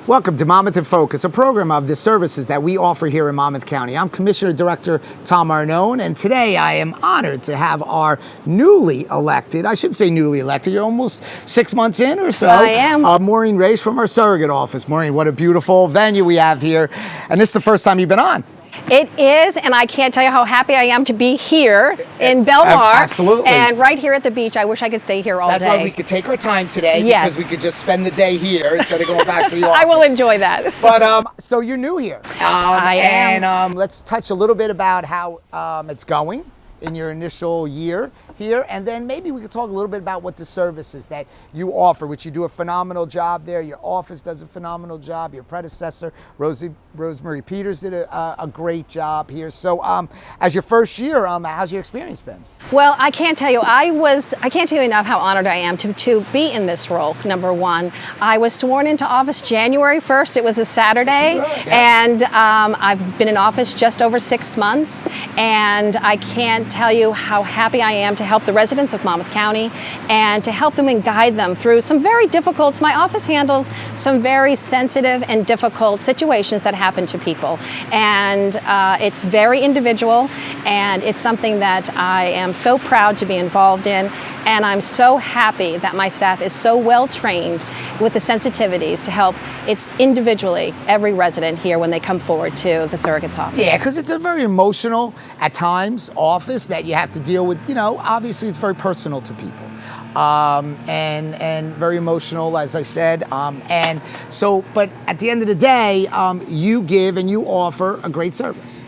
Welcome to Monmouth in Focus, a program of the services that we offer here in Monmouth County. I'm Commissioner Director Tom Arnone, and today I am honored to have our newly elected, I should say newly elected, you're almost 6 months in or so. I am. Maureen Race from our surrogate office. Maureen, what a beautiful venue we have here. And this is the first time you've been on. It is, and I can't tell you how happy I am to be here in Belmar. Absolutely. And right here at the beach. I wish I could stay here all That's day. why we could take our time today, Yes. because we could just spend the day here instead of going back to the office. I will enjoy that. But so you're new here. I am. And let's touch a little bit about how it's going in your initial year here, and then maybe we could talk a little bit about what the services that you offer, which you do a phenomenal job there. Your office does a phenomenal job. Your predecessor, Rosemary Peters, did a great job here. So as your first year, how's your experience been? Well, I can't tell you. I can't tell you enough how honored I am to be in this role. Number one, I was sworn into office January 1st. It was a Saturday, and I've been in office just over 6 months, and I can't tell you how happy I am to help the residents of Monmouth County and to help them and guide them through some very difficult, my office handles some very sensitive and difficult situations that happen to people. And it's very individual, and it's something that I am so proud to be involved in. And I'm so happy that my staff is so well trained with the sensitivities to help individually every resident here when they come forward to the surrogate's office. Yeah, because it's a very emotional, at times, office that you have to deal with. You know, obviously it's very personal to people. And very emotional, as I said. And so, but at the end of the day, you give and you offer a great service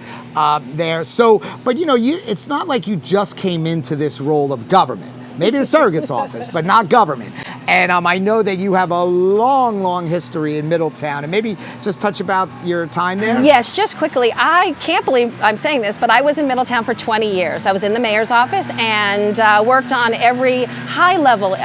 there. So, but you know, it's not like you just came into this role of government. Maybe the surrogate's office, but not government. And I know that you have a long, long history in Middletown. And maybe just touch about your time there? Yes, just quickly. I can't believe I'm saying this, but I was in Middletown for 20 years. I was in the mayor's office and worked on every high-level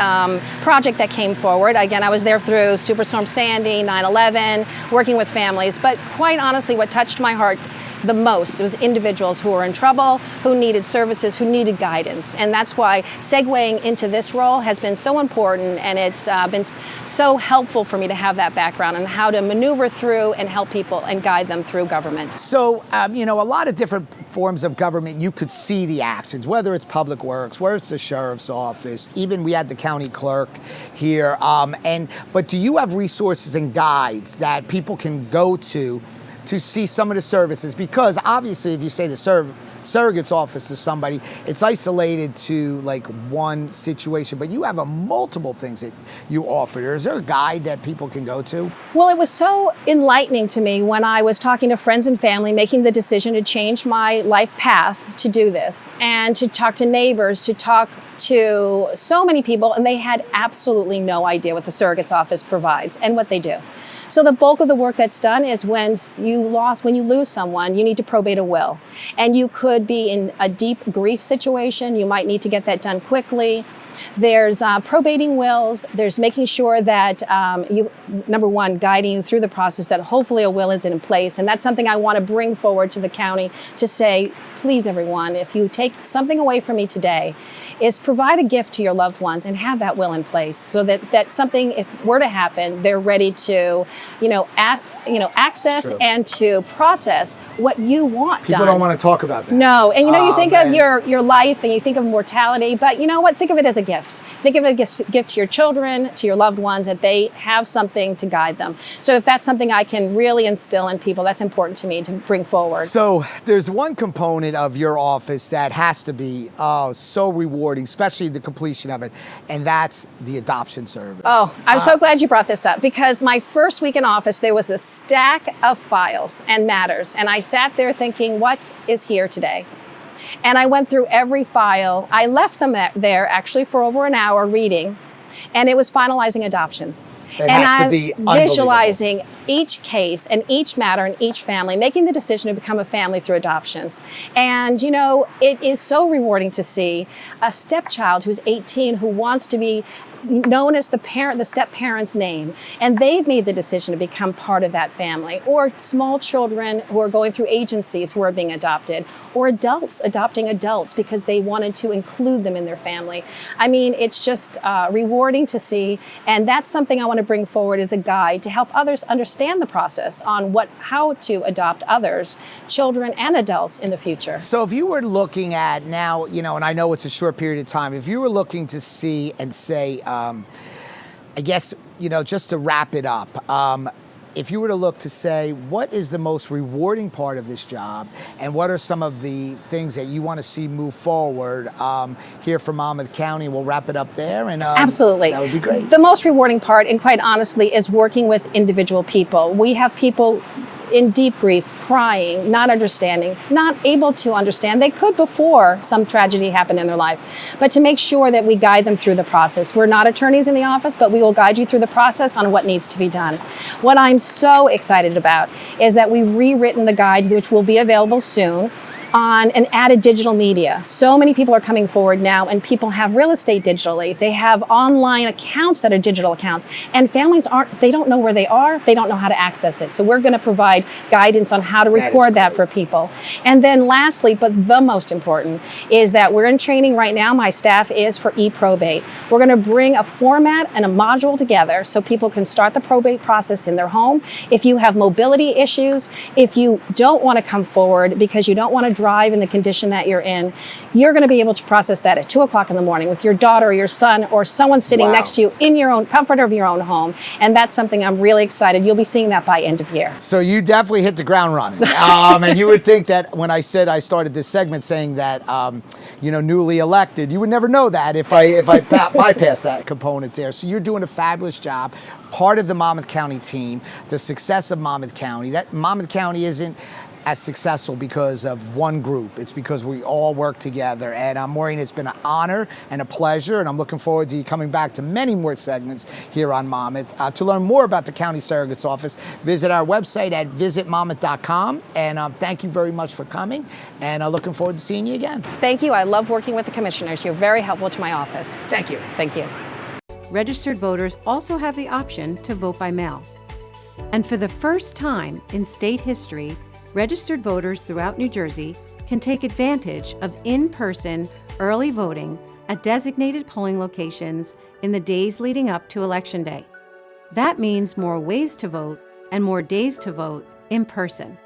project that came forward. Again, I was there through Superstorm Sandy, 9/11, working with families. But quite honestly, what touched my heart the most, it was individuals who were in trouble, who needed services, who needed guidance. And that's why segueing into this role has been so important, and it's been so helpful for me to have that background and how to maneuver through and help people and guide them through government. So, you know, a lot of different forms of government, you could see the actions, whether it's public works, whether it's the sheriff's office, even we had the county clerk here. But do you have resources and guides that people can go to see some of the services? Because obviously if you say the surrogate's office to somebody, it's isolated to like one situation, but you have multiple things that you offer. Is there a guide that people can go to? Well, it was so enlightening to me when I was talking to friends and family, making the decision to change my life path to do this, and to talk to neighbors, to talk to so many people, and they had absolutely no idea what the surrogate's office provides and what they do. So the bulk of the work that's done is when you lose someone, you need to probate a will. And you could be in a deep grief situation. You might need to get that done quickly. There's probating wills. There's making sure that number one, guiding you through the process that hopefully a will is in place. And that's something I want to bring forward to the county to say, please everyone, if you take something away from me today, is provide a gift to your loved ones and have that will in place so that something, if were to happen, they're ready to, access and to process what you want People don't want to talk about that. No, and you think of your life and you think of mortality, but you know what? Think of it as a gift. Think of it as a gift to your children, to your loved ones, that they have something to guide them. So if that's something I can really instill in people, that's important to me to bring forward. So there's one component of your office that has to be so rewarding, especially the completion of it, and that's the adoption service. Oh, I'm so glad you brought this up, because my first week in office, there was a stack of files and matters, and I sat there thinking, what is here today? And I went through every file. I left them there actually for over an hour reading, and it was finalizing adoptions. It has to be visualizing each case and each matter and each family, making the decision to become a family through adoptions. And it is so rewarding to see a stepchild who's 18 who wants to be known as the step parent's name, and they've made the decision to become part of that family, or small children who are going through agencies who are being adopted, or adults adopting adults because they wanted to include them in their family. I mean, it's just rewarding to see, and that's something I want to bring forward as a guide to help others understand understand the process on how to adopt others, children and adults in the future. So if you were looking at now, and I know it's a short period of time, if you were looking to see and say, I guess, just to wrap it up, if you were to look to say, what is the most rewarding part of this job, and what are some of the things that you want to see move forward here from Monmouth County? We'll wrap it up there. And Absolutely. That would be great. The most rewarding part, and quite honestly, is working with individual people. We have people in deep grief, crying, not understanding, not able to understand. They could before some tragedy happened in their life. But to make sure that we guide them through the process. We're not attorneys in the office, but we will guide you through the process on what needs to be done. What I'm so excited about is that we've rewritten the guides, which will be available soon, on and added digital media. So many people are coming forward now, and people have real estate digitally. They have online accounts that are digital accounts, and families they don't know where they are. They don't know how to access it. So we're going to provide guidance on how to record that for people. And then lastly, but the most important, is that we're in training right now. My staff is for e-probate. We're going to bring a format and a module together so people can start the probate process in their home. If you have mobility issues, if you don't want to come forward because you don't want to drive in the condition that you're in, you're going to be able to process that at 2 o'clock in the morning with your daughter or your son or someone sitting next to you in your own comfort of your own home. And that's something I'm really excited. You'll be seeing that by end of year. So you definitely hit the ground running. And you would think that when I said I started this segment saying that, newly elected, you would never know that if I bypass that component there. So you're doing a fabulous job. Part of the Monmouth County team, the success of Monmouth County, that Monmouth County isn't as successful because of one group. It's because we all work together. And Maureen, it's been an honor and a pleasure, and I'm looking forward to you coming back to many more segments here on Monmouth. To learn more about the County Surrogate's Office, visit our website at visitmonmouth.com. And thank you very much for coming, and looking forward to seeing you again. Thank you. I love working with the commissioners. You're very helpful to my office. Thank you. Thank you. Registered voters also have the option to vote by mail. And for the first time in state history, registered voters throughout New Jersey can take advantage of in-person early voting at designated polling locations in the days leading up to Election Day. That means more ways to vote and more days to vote in person.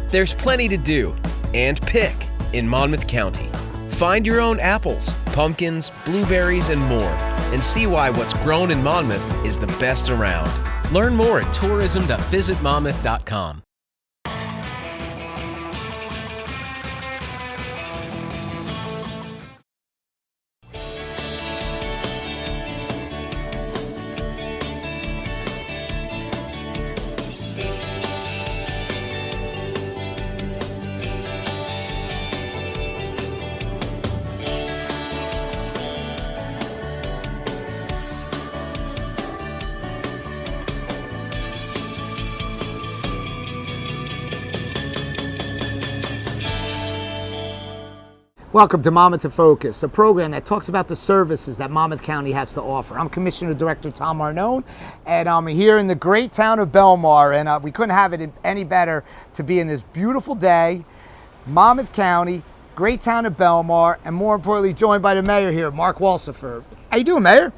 There's plenty to do and pick in Monmouth County. Find your own apples, pumpkins, blueberries, and more, and see why what's grown in Monmouth is the best around. Learn more at tourism.visitmonmouth.com. Welcome to Monmouth in Focus, a program that talks about the services that Monmouth County has to offer. I'm Commissioner Director Tom Arnone, and I'm here in the great town of Belmar, and we couldn't have it any better to be in this beautiful day, Monmouth County, great town of Belmar, and more importantly, joined by the mayor here, Mark Walsifer. How you doing, Mayor?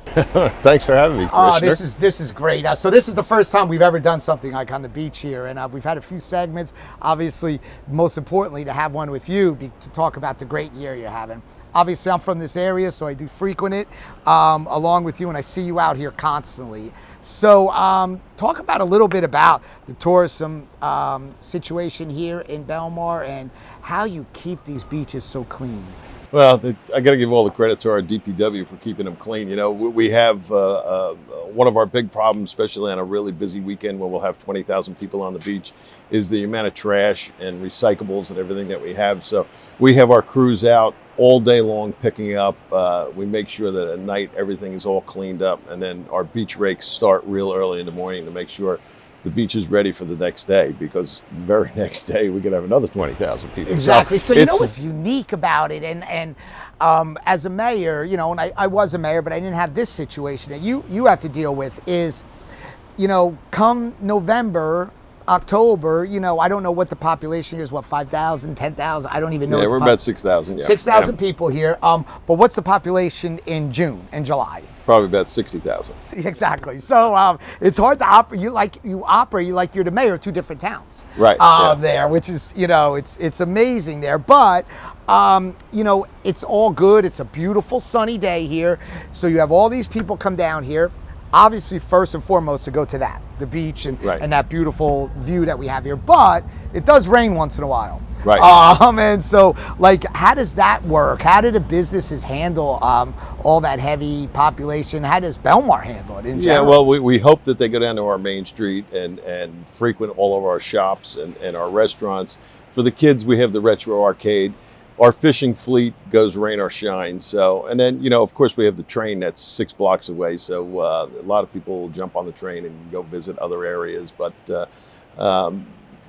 Thanks for having me, Commissioner. Oh, this is great. So this is the first time we've ever done something like on the beach here, and we've had a few segments. Obviously, most importantly, to have one with you to talk about the great year you're having. Obviously, I'm from this area, so I do frequent it along with you, and I see you out here constantly. So talk about a little bit about the tourism situation here in Belmar and how you keep these beaches so clean. Well, I got to give all the credit to our DPW for keeping them clean. You know, we have one of our big problems, especially on a really busy weekend when we'll have 20,000 people on the beach, is the amount of trash and recyclables and everything that we have. So we have our crews out all day long picking up. We make sure that at night everything is all cleaned up, and then our beach rakes start real early in the morning to make sure the beach is ready for the next day, because the very next day we could have another 20,000 people. Exactly. So you know what's unique about it, and as a mayor, you know, and I was a mayor, but I didn't have this situation that you have to deal with is, you know, come November, October, you know, I don't know what the population is, what, 5,000, 10,000? I don't even know. Yeah, what we're the about 6,000. Yeah. 6,000 Yeah. people here. But what's the population in June and July? Probably about 60,000. Exactly. So it's hard to operate. You operate like you're the mayor of two different towns. Right, yeah. There, which is, you know, it's amazing there. But you know, it's all good. It's a beautiful sunny day here. So you have all these people come down here. Obviously, first and foremost, to go to the beach and Right. that beautiful view that we have here. But it does rain once in a while. Right. And so, like, how does that work? How do the businesses handle all that heavy population? How does Belmar handle it in Yeah, general? well, we hope that they go down to our main street and frequent all of our shops and our restaurants. For the kids, we have the Retro Arcade. Our fishing fleet goes rain or shine. So, and then, you know, of course, we have the train that's 6 blocks away. So a lot of people will jump on the train and go visit other areas. But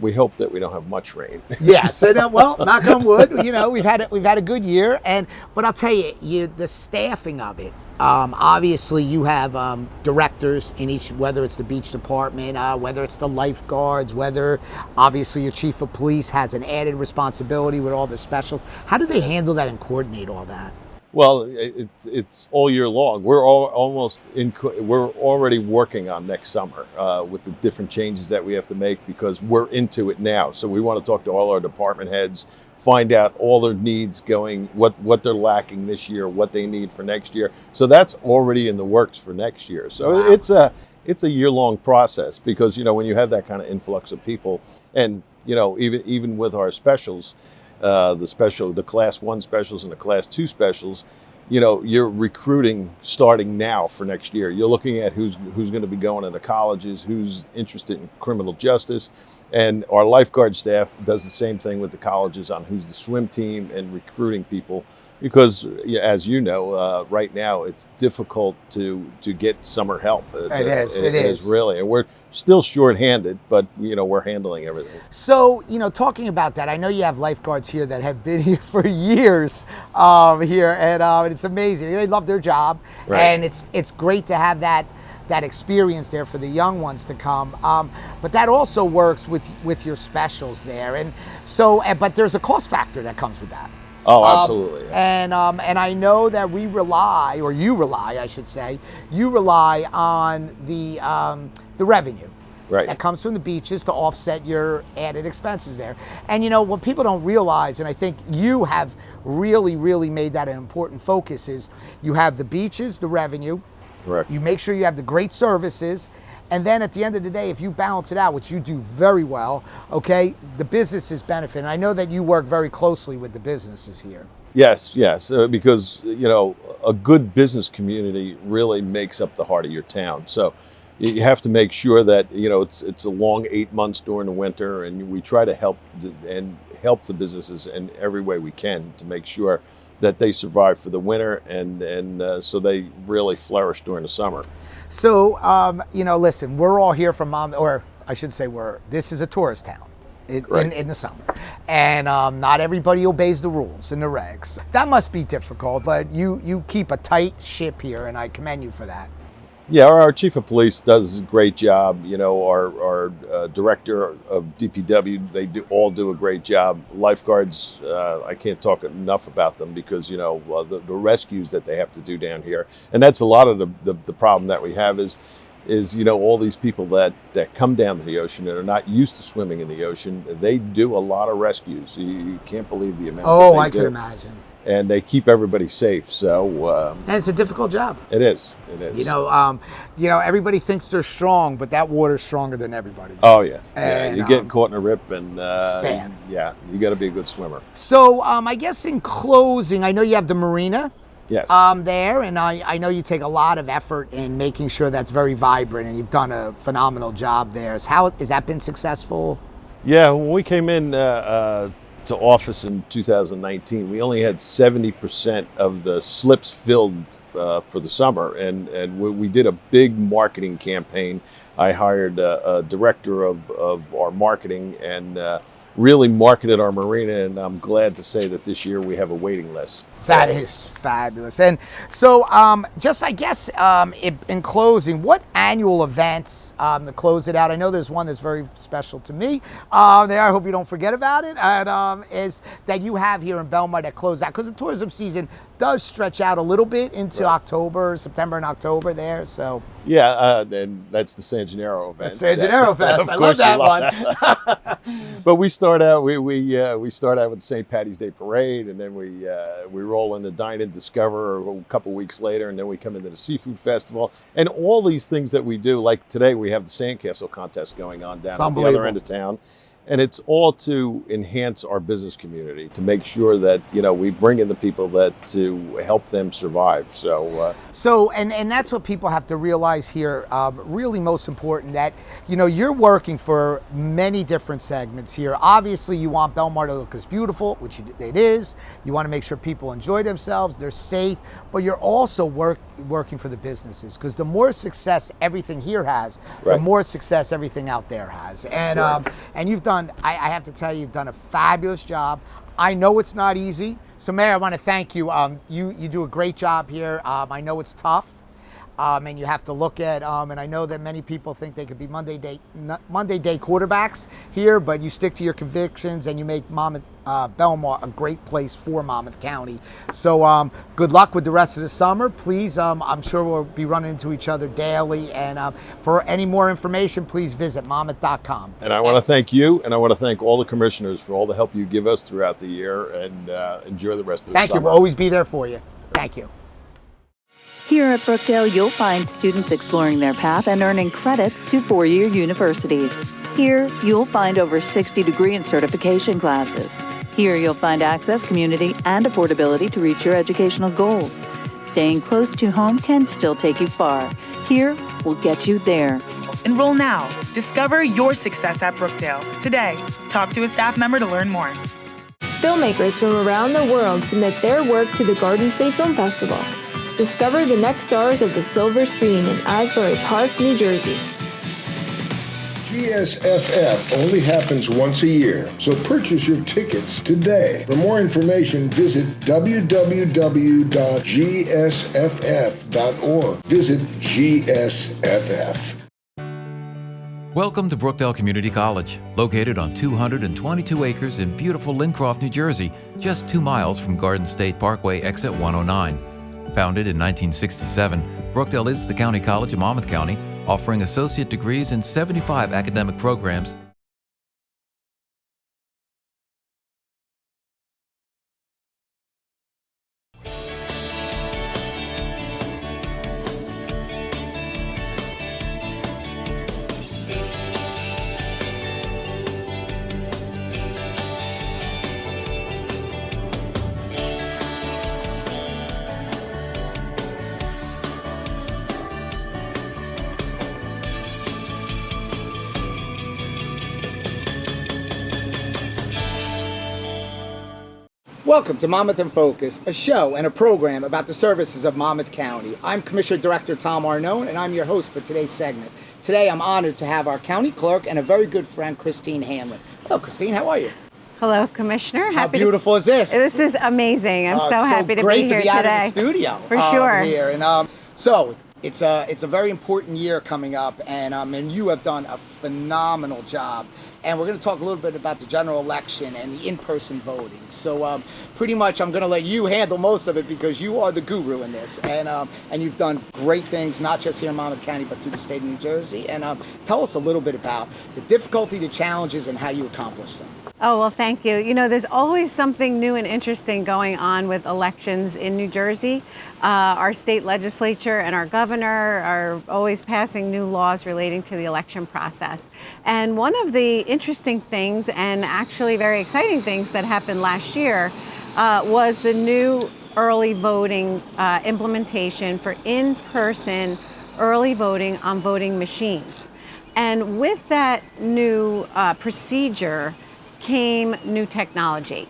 we hope that we don't have much rain. Yes, and well, knock on wood. You know, we've had a good year, but I'll tell you, the staffing of it. Obviously, you have directors in each, whether it's the beach department, whether it's the lifeguards, whether obviously your chief of police has an added responsibility with all the specials. How do they handle that and coordinate all that? Well, it's all year long. We're we're already working on next summer with the different changes that we have to make because we're into it now. So we want to talk to all our department heads, find out all their needs going, what they're lacking this year, what they need for next year. So that's already in the works for next year. So Wow. it's a year-long process because, you know, when you have that kind of influx of people, and, you know, even with our specials, the class 1 specials and the class 2 specials, you know, you're recruiting starting now for next year. You're looking at who's going to be going into colleges, who's interested in criminal justice, and our lifeguard staff does the same thing with the colleges on who's the swim team and recruiting people. Because, as you know, right now it's difficult to get summer help. It is really, and we're still short-handed, but, you know, we're handling everything. So, you know, talking about that, I know you have lifeguards here that have been here for years here, and it's amazing. They love their job, Right. and it's great to have that experience there for the young ones to come. But that also works with your specials there, and so, but there's a cost factor that comes with that. Oh, absolutely. And I know that you rely, I should say, you rely on the revenue Right. that comes from the beaches to offset your added expenses there. And you know what people don't realize, and I think you have really, really made that an important focus, is you have the beaches, the revenue. Correct. You make sure you have the great services. And then at the end of the day, if you balance it out, which you do very well, okay, the businesses benefit. And I know that you work very closely with the businesses here. Yes, because, you know, a good business community really makes up the heart of your town. So you have to make sure that, you know, it's a long 8 months during the winter, and we try to help the businesses in every way we can to make sure that they survive for the winter and so they really flourish during the summer. So, you know, listen, we're all here from or I should say this is a tourist town in the summer. And not everybody obeys the rules and the regs. That must be difficult, but you keep a tight ship here, and I commend you for that. Yeah, our chief of police does a great job. You know, our director of DPW, they all do a great job. Lifeguards, I can't talk enough about them because, you know, the rescues that they have to do down here. And that's a lot of the problem that we have is, you know, all these people that come down to the ocean and are not used to swimming in the ocean, they do a lot of rescues. You can't believe the amount that they I do. could imagine. And they keep everybody safe. So And it's a difficult job. it is. You know, everybody thinks they're strong, but that water's stronger than everybody. Oh yeah, And, you get caught in a rip, and bad. yeah, you got to be a good swimmer. So, I guess in closing, I know you have the marina Yes. there, and I know you take a lot of effort in making sure that's very vibrant, and you've done a phenomenal job there. Has that been successful? Yeah, when we came in to office in 2019, we only had 70% of the slips filled for the summer, and we did a big marketing campaign. I hired a director of our marketing and really marketed our marina, and I'm glad to say that this year we have a waiting list. That is fabulous. And so, just I guess in closing, what annual events to close it out? I know there's one that's very special to me. There, I hope you don't forget about it. And is that you have here in Belmar that close out, because the tourism season does stretch out a little bit into October, September, and October there. So yeah, and that's the San Gennaro event. San Gennaro Fest. I love that one. But we start out we start out with the St. Patty's Day Parade, and then we roll into Dine and Discover a couple weeks later, and then we come into the Seafood Festival, and all these things that we do. Like today, we have the Sandcastle contest going on down at the other end of town. And it's all to enhance our business community, to make sure that, we bring in the people that to help them survive. So and that's what people have to realize here. Really, most important that you're working for many different segments here. Obviously, you want Belmar to look as beautiful, which it is. You want to make sure people enjoy themselves, they're safe, but you're also working for the businesses, because the more success everything here has, the more success everything out there has. And and you've done. I have to tell you, you've done a fabulous job. I know it's not easy. So, Mayor, I want to thank you. You do a great job here. I know it's tough, and you have to look at. And I know that many people think they could be Monday day quarterbacks here, but you stick to your convictions and you make Belmar a great place for Monmouth County. So good luck with the rest of the summer. Please, I'm sure we'll be running into each other daily. And for any more information, please visit monmouth.com. And I want to thank you, and I want to thank all the commissioners for all the help you give us throughout the year, and enjoy the rest of the summer. Thank you. We'll always be there for you. Thank you. Here at Brookdale, you'll find students exploring their path and earning credits to four-year universities. Here, you'll find over 60 degree and certification classes. Here, you'll find access, community, and affordability to reach your educational goals. Staying close to home can still take you far. Here, we'll get you there. Enroll now. Discover your success at Brookdale. Today, talk to a staff member to learn more. Filmmakers from around the world submit their work to the Garden State Film Festival. Discover the next stars of the silver screen in Asbury Park, New Jersey. GSFF only happens once a year, so purchase your tickets today. For more information, visit www.gsff.org. Visit GSFF. Welcome to Brookdale Community College, located on 222 acres in beautiful Lincroft, New Jersey, just 2 miles from Garden State Parkway, exit 109. Founded in 1967, Brookdale is the county college of Monmouth County, offering associate degrees in 75 academic programs. Welcome to Monmouth in Focus, a show and a program about the services of Monmouth County. I'm Commissioner Director Tom Arnone, and I'm your host for today's segment. Today, I'm honored to have our county clerk and a very good friend, Christine Hanlon. Hello, Christine. How are you? Hello, Commissioner. How beautiful is this? This is amazing. I'm so happy to be great here to be today. out of the studio. For sure. Here. And so it's a very important year coming up, and you have done a phenomenal job. And we're going to talk a little bit about the general election and the in-person voting. So pretty much I'm going to let you handle most of it, because you are the guru in this. And you've done great things, not just here in Monmouth County, but through the state of New Jersey. And tell us a little bit about the difficulty, the challenges, and how you accomplished them. Oh, well, thank you. You know, there's always something new and interesting going on with elections in New Jersey. Our state legislature and our governor are always passing new laws relating to the election process. And one of the interesting things, and actually very exciting things, that happened last year was the new early voting implementation for in-person early voting on voting machines. And with that new procedure came new technology.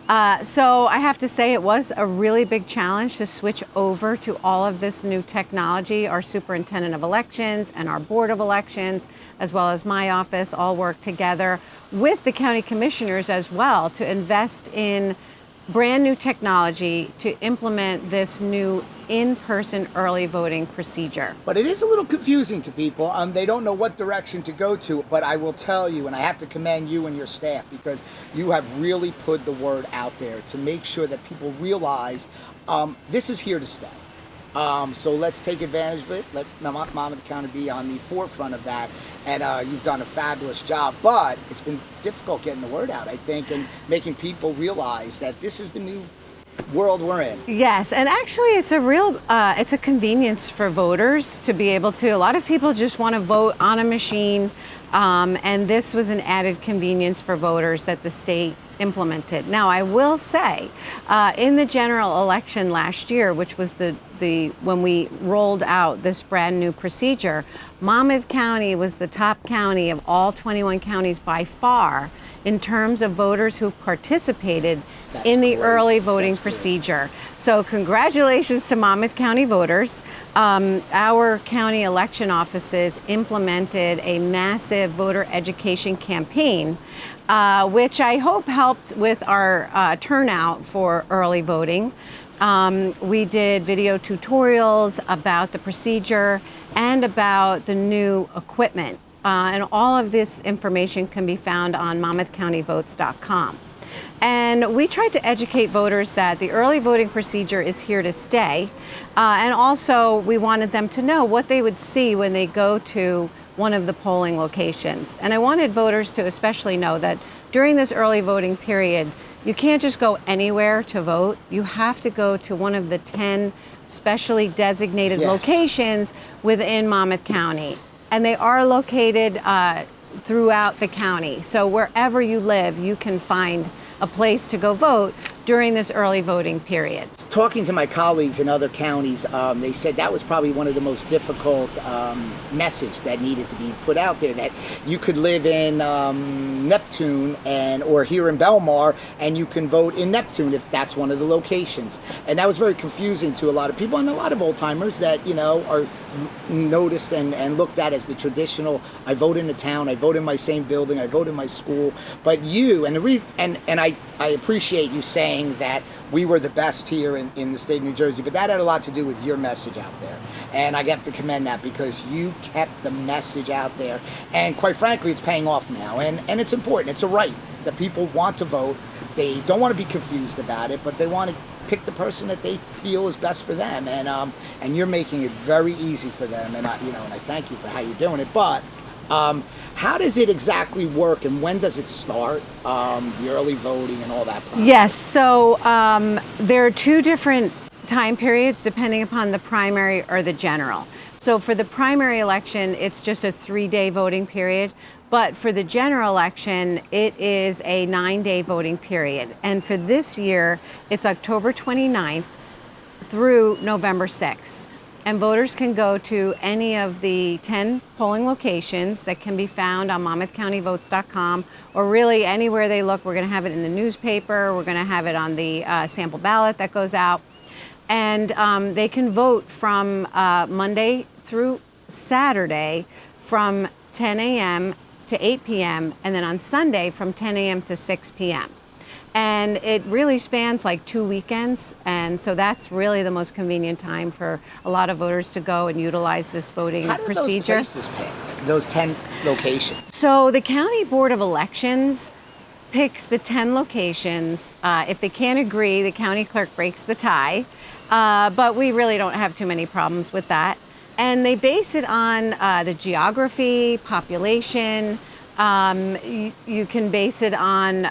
So I have to say it was a really big challenge to switch over to all of this new technology. Our superintendent of elections and our board of elections, as well as my office, all work together with the county commissioners as well to invest in brand new technology to implement this new in-person early voting procedure. But it is a little confusing to people. They don't know what direction to go to. But I will tell you, and I have to commend you and your staff, because you have really put the word out there to make sure that people realize this is here to stay. So let's take advantage of it. Let's Monmouth County be on the forefront of that. And you've done a fabulous job. But it's been difficult getting the word out, I think, and making people realize that this is the new world we're in. Yes, and actually it's a convenience for voters to be able to. A lot of people just want to vote on a machine, and this was an added convenience for voters that the state implemented. Now, I will say, in the general election last year, which was when we rolled out this brand new procedure, Monmouth County was the top county of all 21 counties by far in terms of voters who participated in the early voting procedure. So congratulations to Monmouth County voters. Our county election offices implemented a massive voter education campaign, which I hope helped with our turnout for early voting. We did video tutorials about the procedure and about the new equipment. And all of this information can be found on monmouthcountyvotes.com. And we tried to educate voters that the early voting procedure is here to stay. And also we wanted them to know what they would see when they go to one of the polling locations. And I wanted voters to especially know that during this early voting period, you can't just go anywhere to vote. You have to go to one of the 10 specially designated locations within Monmouth County. And they are located throughout the county. So wherever you live, you can find a place to go vote during this early voting period. Talking to my colleagues in other counties, they said that was probably one of the most difficult message that needed to be put out there, that you could live in Neptune or here in Belmar, and you can vote in Neptune if that's one of the locations. And that was very confusing to a lot of people, and a lot of old timers that are noticed and looked at as the traditional, I vote in the town, I vote in my same building, I vote in my school. But you, and I appreciate you saying that we were the best here in the state of New Jersey, but that had a lot to do with your message out there. And I have to commend that, because you kept the message out there. And quite frankly, it's paying off now. And it's important. It's a right that people want to vote. They don't want to be confused about it, but they want to pick the person that they feel is best for them. And you're making it very easy for them. And I thank you for how you're doing it. But how does it exactly work, and when does it start, the early voting and all that process? Yes, so there are two different time periods depending upon the primary or the general. So for the primary election, it's just a 3-day voting period. But for the general election, it is a 9-day voting period. And for this year, it's October 29th through November 6th. And voters can go to any of the 10 polling locations that can be found on monmouthcountyvotes.com, or really anywhere they look. We're going to have it in the newspaper. We're going to have it on the sample ballot that goes out. And they can vote from Monday through Saturday from 10 a.m. to 8 p.m. and then on Sunday from 10 a.m. to 6 p.m. And it really spans like 2 weekends. And so that's really the most convenient time for a lot of voters to go and utilize this voting procedure. How are those places picked, those 10 locations? So the County Board of Elections picks the 10 locations. If they can't agree, the county clerk breaks the tie. But we really don't have too many problems with that. And they base it on the geography, population. You can base it on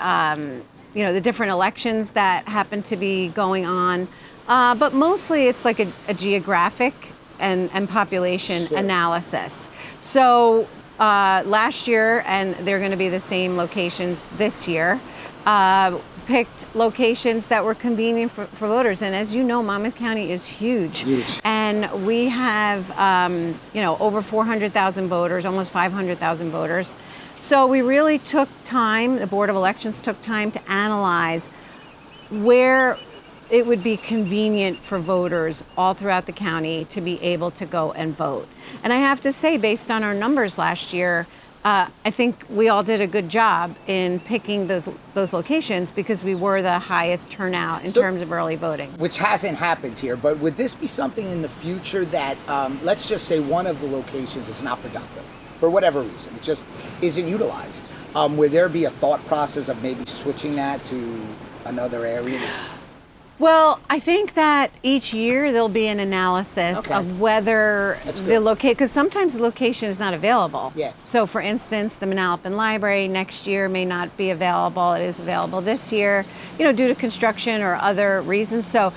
the different elections that happen to be going on. But mostly it's like a geographic and population analysis. So last year, and they're going to be the same locations this year, picked locations that were convenient for voters. And as you know, Monmouth County is huge. And we have, over 400,000 voters, almost 500,000 voters. So we really took time, the Board of Elections took time to analyze where it would be convenient for voters all throughout the county to be able to go and vote. And I have to say, based on our numbers last year, I think we all did a good job in picking those locations because we were the highest turnout in terms of early voting. Which hasn't happened here, but would this be something in the future that, let's just say one of the locations is not productive for whatever reason, it just isn't utilized? Would there be a thought process of maybe switching that to another area? Well, I think that each year there'll be an analysis of whether the location, because sometimes the location is not available. Yeah. So for instance, the Manalapan Library next year may not be available. It is available this year, due to construction or other reasons. So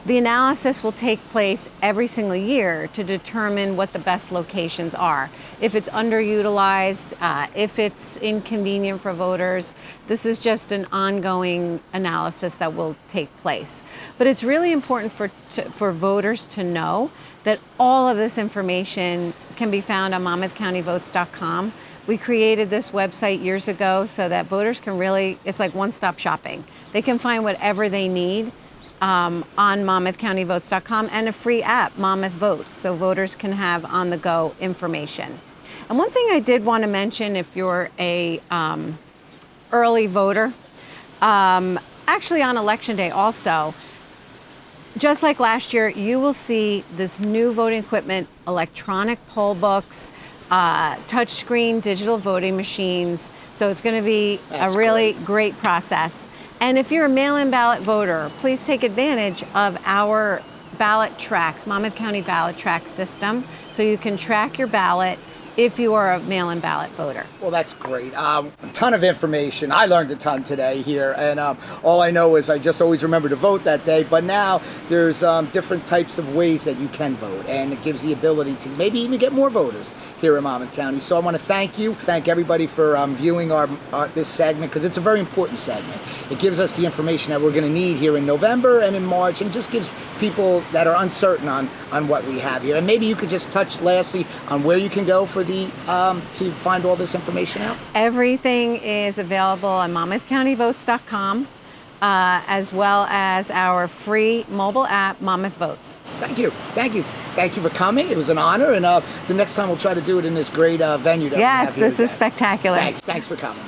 the analysis will take place every single year to determine what the best locations are. If it's underutilized, if it's inconvenient for voters, this is just an ongoing analysis that will take place. But it's really important for voters to know that all of this information can be found on monmouthcountyvotes.com. We created this website years ago so that voters can it's like one-stop shopping. They can find whatever they need on monmouthcountyvotes.com, and a free app, Monmouth Votes, so voters can have on-the-go information. And one thing I did want to mention, if you're a early voter, actually on Election Day also, just like last year, you will see this new voting equipment, electronic poll books, touchscreen digital voting machines. So it's going to be a really great process. And if you're a mail-in ballot voter, please take advantage of our ballot tracks, Monmouth County ballot track system, so you can track your ballot if you are a mail-in ballot voter. Well, that's great. A ton of information. I learned a ton today here, and all I know is I just always remember to vote that day, but now there's different types of ways that you can vote, and it gives the ability to maybe even get more voters here in Monmouth County. So I want to thank everybody for viewing this segment, because it's a very important segment. It gives us the information that we're going to need here in November and in March, and just gives people that are uncertain on what we have here. And maybe you could just touch lastly on where you can go for to find all this information out. Everything is available on monmouthcountyvotes.com, as well as our free mobile app, Monmouth Votes. Thank you for coming. It was an honor, and the next time we'll try to do it in this great venue that we have here. Yes, this is spectacular. Thanks for coming.